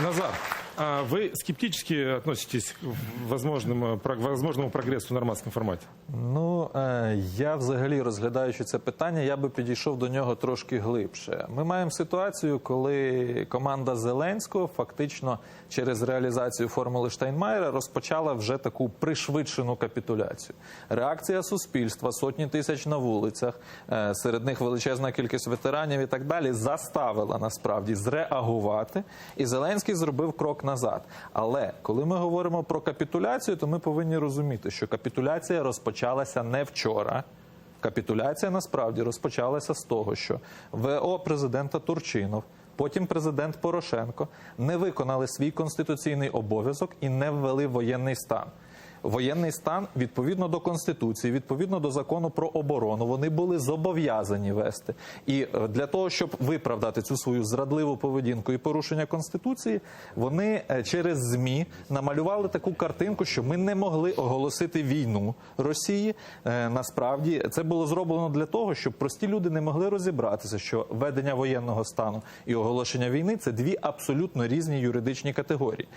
Назар, а вы скептически относитесь к возможному прогрессу в нормандском формате? Ну, я взагалі, розглядаючи це питання, я би підійшов до нього трошки глибше. Ми маємо ситуацію, коли команда Зеленського фактично через реалізацію формули Штайнмаєра розпочала вже таку пришвидшену капітуляцію. Реакція суспільства, сотні тисяч на вулицях, серед них величезна кількість ветеранів і так далі, заставила насправді зреагувати, і Зеленський зробив крок назад. Але коли ми говоримо про капітуляцію, то ми повинні розуміти, що капітуляція розпочалася не вчора. Капітуляція насправді розпочалася з того, що ВО президента Турчинов, потім президент Порошенко не виконали свій конституційний обов'язок і не ввели воєнний стан. Воєнний стан, відповідно до Конституції, відповідно до Закону про оборону, вони були зобов'язані вести. І для того, щоб виправдати цю свою зрадливу поведінку і порушення Конституції, вони через ЗМІ намалювали таку картинку, що ми не могли оголосити війну Росії. Насправді, це було зроблено для того, щоб прості люди не могли розібратися, що введення воєнного стану і оголошення війни – це дві абсолютно різні юридичні категорії.